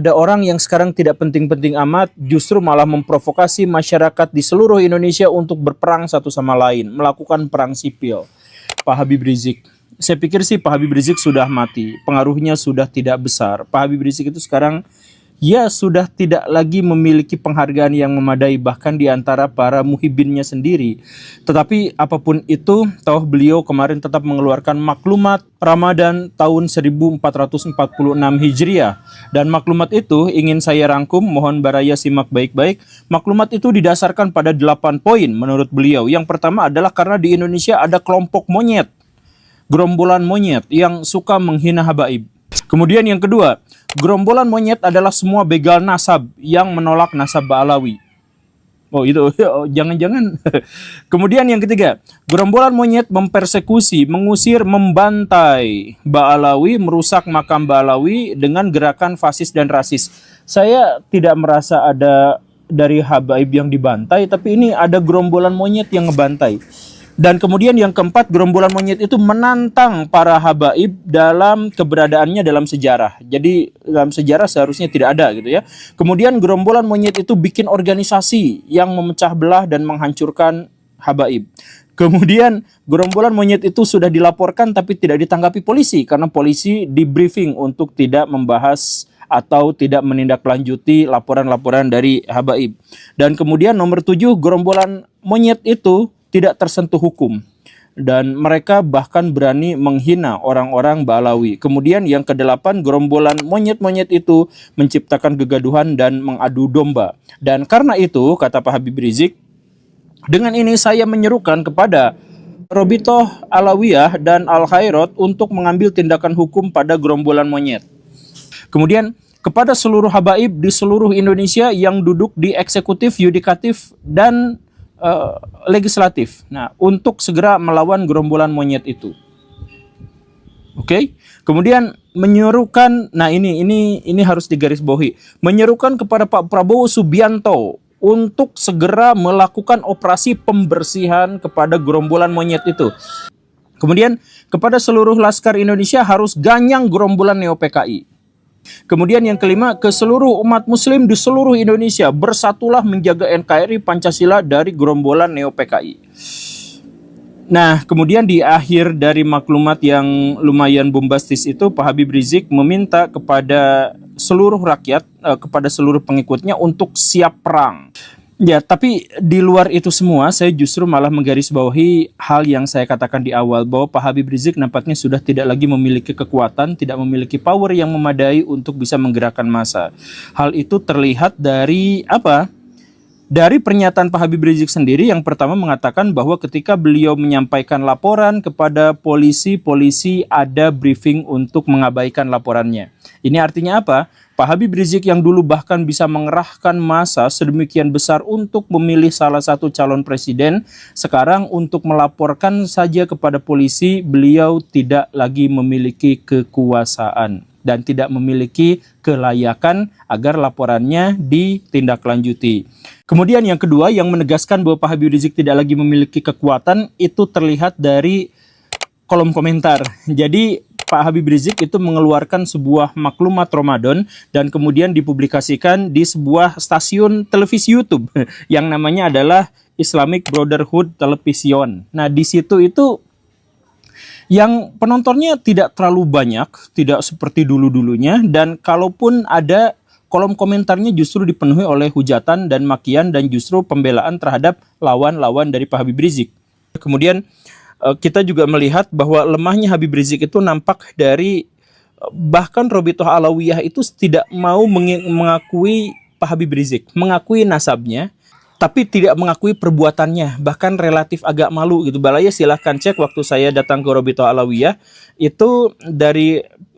ada orang yang sekarang tidak penting-penting amat, justru malah memprovokasi masyarakat di seluruh Indonesia untuk berperang satu sama lain, melakukan perang sipil. Pak Habib Rizik, saya pikir sih Pak Habib Rizik sudah mati, pengaruhnya sudah tidak besar. Pak Habib Rizik itu sekarang ya sudah tidak lagi memiliki penghargaan yang memadai bahkan di antara para muhibinnya sendiri. Tetapi apapun itu, toh beliau kemarin tetap mengeluarkan maklumat Ramadan tahun 1446 Hijriah. Dan maklumat itu ingin saya rangkum, mohon baraya simak baik-baik. Maklumat itu didasarkan pada 8 poin menurut beliau. Yang pertama adalah karena di Indonesia ada kelompok monyet, gerombolan monyet yang suka menghina habaib. Kemudian yang kedua, gerombolan monyet adalah semua begal nasab yang menolak nasab Ba'alawi. Oh itu, jangan-jangan. Kemudian yang ketiga, gerombolan monyet mempersekusi, mengusir, membantai Ba'alawi, merusak makam Ba'alawi dengan gerakan fasis dan rasis. Saya tidak merasa ada dari habaib yang dibantai, tapi ini ada gerombolan monyet yang ngebantai. Dan kemudian yang keempat, gerombolan monyet itu menantang para habaib dalam keberadaannya dalam sejarah. Jadi dalam sejarah seharusnya tidak ada gitu ya. Kemudian gerombolan monyet itu bikin organisasi yang memecah belah dan menghancurkan habaib. Kemudian gerombolan monyet itu sudah dilaporkan tapi tidak ditanggapi polisi karena polisi di briefing untuk tidak membahas atau tidak menindaklanjuti laporan-laporan dari habaib. Dan kemudian nomor 7, gerombolan monyet itu tidak tersentuh hukum dan mereka bahkan berani menghina orang-orang Ba'alawi. Kemudian yang ke-8, gerombolan monyet-monyet itu menciptakan kegaduhan dan mengadu domba. Dan karena itu, kata Pak Habib Rizik, dengan ini saya menyerukan kepada Robitoh Alawiyah dan Al-Khairat untuk mengambil tindakan hukum pada gerombolan monyet. Kemudian kepada seluruh habaib di seluruh Indonesia yang duduk di eksekutif, yudikatif, dan legislatif. Nah, untuk segera melawan gerombolan monyet itu. Oke. Kemudian menyerukan, nah ini harus digarisbawahi. Menyerukan kepada Pak Prabowo Subianto untuk segera melakukan operasi pembersihan kepada gerombolan monyet itu. Kemudian kepada seluruh laskar Indonesia harus ganyang gerombolan Neo PKI. Kemudian yang kelima, ke seluruh umat muslim di seluruh Indonesia, bersatulah menjaga NKRI Pancasila dari gerombolan Neo PKI. Nah, kemudian di akhir dari maklumat yang lumayan bombastis itu, Pak Habib Rizik meminta kepada seluruh rakyat, kepada seluruh pengikutnya untuk siap perang. Ya, tapi di luar itu semua, saya justru malah menggarisbawahi hal yang saya katakan di awal, bahwa Pak Habib Rizik nampaknya sudah tidak lagi memiliki kekuatan, tidak memiliki power yang memadai untuk bisa menggerakkan massa. Hal itu terlihat dari apa? Dari pernyataan Pak Habib Rizik sendiri yang pertama mengatakan bahwa ketika beliau menyampaikan laporan kepada polisi, polisi ada briefing untuk mengabaikan laporannya. Ini artinya apa? Pak Habib Rizik yang dulu bahkan bisa mengerahkan massa sedemikian besar untuk memilih salah satu calon presiden, sekarang untuk melaporkan saja kepada polisi, beliau tidak lagi memiliki kekuasaan dan tidak memiliki kelayakan agar laporannya ditindaklanjuti. Kemudian yang kedua yang menegaskan bahwa Pak Habib Rizik tidak lagi memiliki kekuatan itu terlihat dari kolom komentar. Jadi Pak Habib Rizik itu mengeluarkan sebuah maklumat Ramadan dan kemudian dipublikasikan di sebuah stasiun televisi YouTube yang namanya adalah Islamic Brotherhood Television. Nah, di situ itu yang penontonnya tidak terlalu banyak, tidak seperti dulu-dulunya, dan kalaupun ada, kolom komentarnya justru dipenuhi oleh hujatan dan makian dan justru pembelaan terhadap lawan-lawan dari Pak Habib Rizik. Kemudian kita juga melihat bahwa lemahnya Habib Rizik itu nampak dari bahkan Robitoh Alawiyah itu tidak mau mengakui Pak Habib Rizik, mengakui nasabnya, tapi tidak mengakui perbuatannya, bahkan relatif agak malu gitu. Balaya silahkan cek waktu saya datang ke Robitoh Alawiyah, itu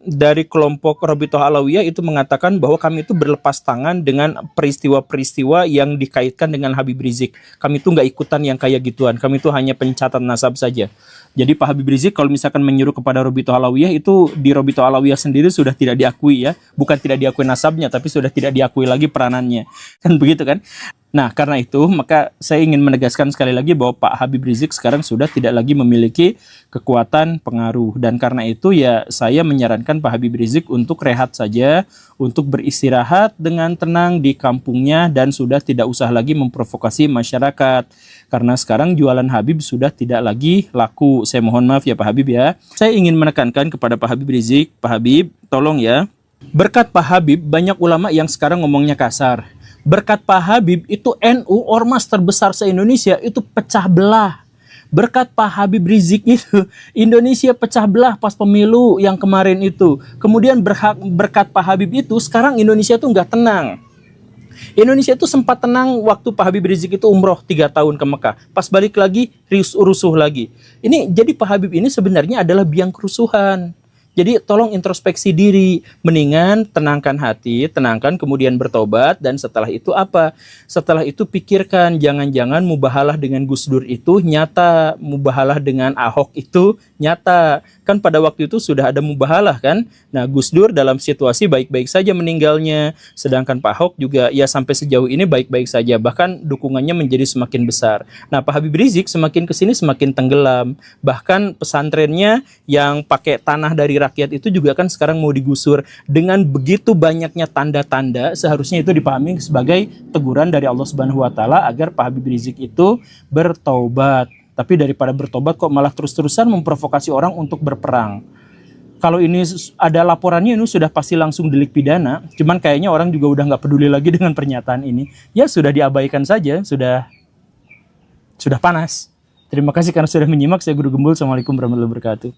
dari kelompok Robitoh Alawiyah itu mengatakan bahwa kami itu berlepas tangan dengan peristiwa-peristiwa yang dikaitkan dengan Habib Rizik. Kami itu nggak ikutan yang kayak gituan, kami itu hanya pencatat nasab saja. Jadi Pak Habib Rizik kalau misalkan menyuruh kepada Robitoh Alawiyah, itu di Robitoh Alawiyah sendiri sudah tidak diakui ya. Bukan tidak diakui nasabnya, tapi sudah tidak diakui lagi peranannya. Kan begitu kan? Nah, karena itu maka saya ingin menegaskan sekali lagi bahwa Pak Habib Rizik sekarang sudah tidak lagi memiliki kekuatan pengaruh, dan karena itu ya saya menyarankan Pak Habib Rizik untuk rehat saja, untuk beristirahat dengan tenang di kampungnya dan sudah tidak usah lagi memprovokasi masyarakat. Karena sekarang jualan Habib sudah tidak lagi laku. Saya mohon maaf ya Pak Habib ya. Saya ingin menekankan kepada Pak Habib Rizik, Pak Habib tolong ya. Berkat Pak Habib banyak ulama yang sekarang ngomongnya kasar. Berkat Pak Habib itu NU ormas terbesar se-Indonesia itu pecah belah. Berkat Pak Habib Rizik itu Indonesia pecah belah pas pemilu yang kemarin itu. Kemudian berkat Pak Habib itu sekarang Indonesia itu nggak tenang. Indonesia itu sempat tenang waktu Pak Habib Rizik itu umroh 3 tahun ke Mekah. Pas balik lagi rusuh lagi. Ini jadi Pak Habib ini sebenarnya adalah biang kerusuhan. Jadi tolong introspeksi diri, mendingan tenangkan hati, tenangkan kemudian bertobat, dan setelah itu apa? Setelah itu pikirkan, jangan-jangan mubahalah dengan Gus Dur itu nyata, mubahalah dengan Ahok itu nyata. Kan pada waktu itu sudah ada mubahalah kan? Nah, Gus Dur dalam situasi baik-baik saja meninggalnya, sedangkan Pak Ahok juga ya sampai sejauh ini baik-baik saja, bahkan dukungannya menjadi semakin besar. Nah, Pak Habib Rizik semakin kesini semakin tenggelam, bahkan pesantrennya yang pakai tanah dari rakyat itu juga kan sekarang mau digusur. Dengan begitu banyaknya tanda-tanda, seharusnya itu dipahami sebagai teguran dari Allah Subhanahu wa taala agar Pak Habib Rizik itu bertaubat. Tapi daripada bertobat kok malah terus-terusan memprovokasi orang untuk berperang. Kalau ini ada laporannya ini sudah pasti langsung delik pidana. Cuman kayaknya orang juga udah nggak peduli lagi dengan pernyataan ini. Ya sudah diabaikan saja, sudah panas. Terima kasih karena sudah menyimak. Saya Guru Gembul. Assalamualaikum warahmatullahi wabarakatuh.